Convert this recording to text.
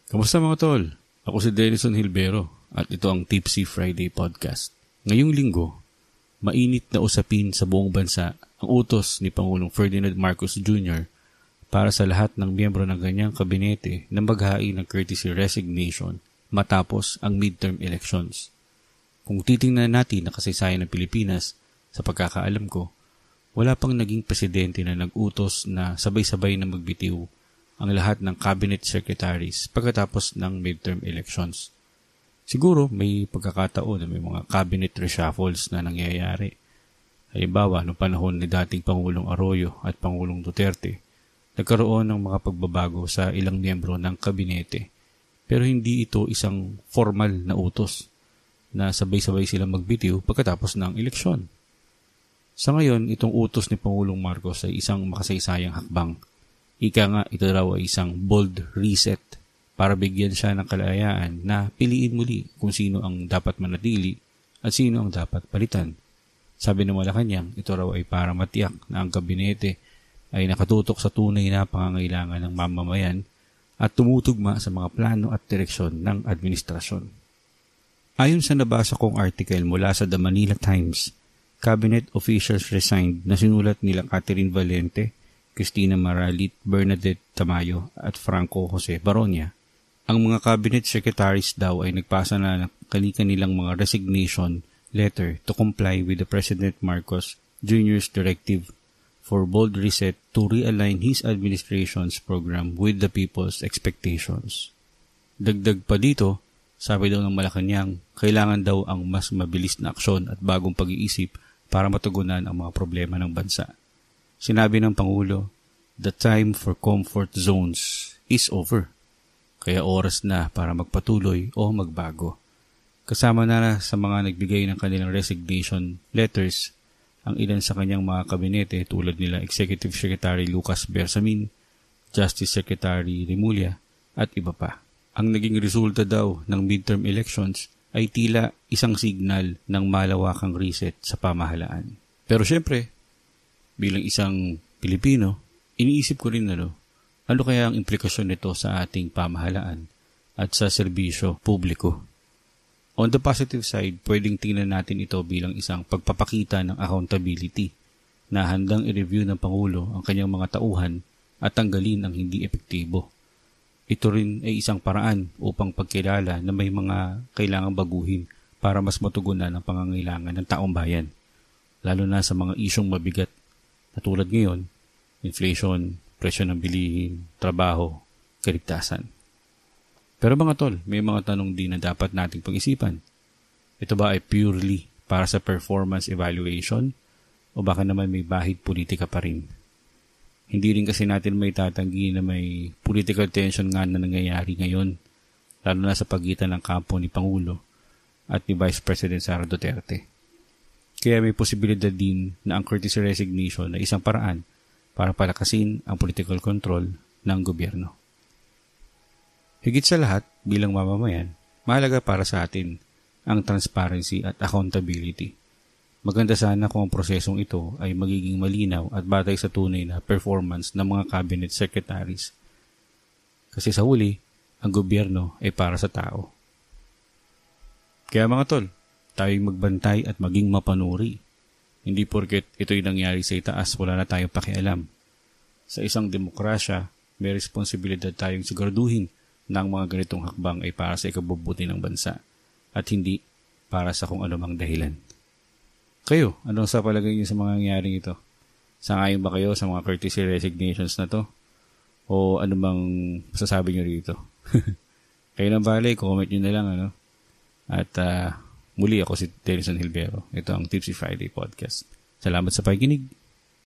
Kamusta mga tol? Ako si Denison Hilbero at ito ang Tipsy Friday Podcast. Ngayong linggo, mainit na usapin sa buong bansa ang utos ni Pangulong Ferdinand Marcos Jr. para sa lahat ng miyembro ng kanyang kabinete na maghain ng courtesy resignation matapos ang midterm elections. Kung titingnan natin ang kasaysayan ng Pilipinas, sa pagkakaalam ko, wala pang naging presidente na nag-utos na sabay-sabay na magbitiw ang lahat ng cabinet secretaries pagkatapos ng midterm elections. Siguro may pagkakataon na may mga cabinet reshuffles na nangyayari. Halimbawa, noong panahon ni dating Pangulong Arroyo at Pangulong Duterte, nagkaroon ng mga pagbabago sa ilang miyembro ng kabinete. Pero hindi ito isang formal na utos na sabay-sabay silang magbitiw pagkatapos ng eleksyon. Sa ngayon, itong utos ni Pangulong Marcos ay isang makasaysayang hakbang. Ika nga, ito raw ay isang bold reset para bigyan siya ng kalayaan na piliin muli kung sino ang dapat manatili at sino ang dapat palitan. Sabi ng Malacanang, ito raw ay para matiyak na ang kabinete ay nakatutok sa tunay na pangangailangan ng mamamayan at tumutugma sa mga plano at direksyon ng administrasyon. Ayon sa nabasa kong article mula sa The Manila Times, cabinet officials resigned na sinulat nila Catherine Valente, Cristina Maralit, Bernadette Tamayo at Franco Jose Baronia. Ang mga cabinet secretaries daw ay nagpasa na ng kanilang mga resignation letter to comply with the President Marcos Jr.'s directive for bold reset to realign his administration's program with the people's expectations. Dagdag pa dito, sabi daw ng Malacanang, kailangan daw ang mas mabilis na aksyon at bagong pag-iisip para matugunan ang mga problema ng bansa. Sinabi ng Pangulo, the time for comfort zones is over. Kaya oras na para magpatuloy o magbago. Kasama na sa mga nagbigay ng kanilang resignation letters, ang ilan sa kanyang mga kabinete tulad nila Executive Secretary Lucas Bersamin, Justice Secretary Remulla at iba pa. Ang naging resulta daw ng midterm elections ay tila isang signal ng malawakang reset sa pamahalaan. Pero syempre, bilang isang Pilipino, iniisip ko rin ano kaya ang implikasyon nito sa ating pamahalaan at sa serbisyo publiko. On the positive side, pwedeng tingnan natin ito bilang isang pagpapakita ng accountability na handang i-review ng Pangulo ang kanyang mga tauhan at tanggalin ang hindi epektibo. Ito rin ay isang paraan upang pagkilala na may mga kailangang baguhin para mas matugunan ang pangangailangan ng taong bayan, lalo na sa mga isyong mabigat na tulad ngayon, inflation, presyo ng bilihin, trabaho, kaligtasan. Pero mga tol, may mga tanong din na dapat nating pag-isipan. Ito ba ay purely para sa performance evaluation o baka naman may bahid politika pa rin? Hindi rin kasi natin may tatanggi na may political tension nga na nangyayari ngayon, lalo na sa pagitan ng kampo ni Pangulo at ni Vice President Sara Duterte. Kaya may posibilidad din na ang courtesy resignation ay isang paraan para palakasin ang political control ng gobyerno. Higit sa lahat, bilang mamamayan, mahalaga para sa atin ang transparency at accountability. Maganda sana kung ang prosesong ito ay magiging malinaw at batay sa tunay na performance ng mga cabinet secretaries. Kasi sa huli, ang gobyerno ay para sa tao. Kaya mga tol, tayong magbantay at maging mapanuri. Hindi porket ito'y nangyari sa itaas, wala na tayong pakialam. Sa isang demokrasya, may responsibilidad tayong siguraduhin na ang mga ganitong hakbang ay para sa ikabubuti ng bansa at hindi para sa kung anumang dahilan. Kayo, anong sa palagay niyo sa mga nangyaring ito? Sangayon ba kayo sa mga courtesy resignations na to? O anumang masasabi niyo rito? Kayo ng Valley, comment niyo na lang. At muli ako si Denison Hilbero. Ito ang Tipsy Friday Podcast. Salamat sa pakikinig.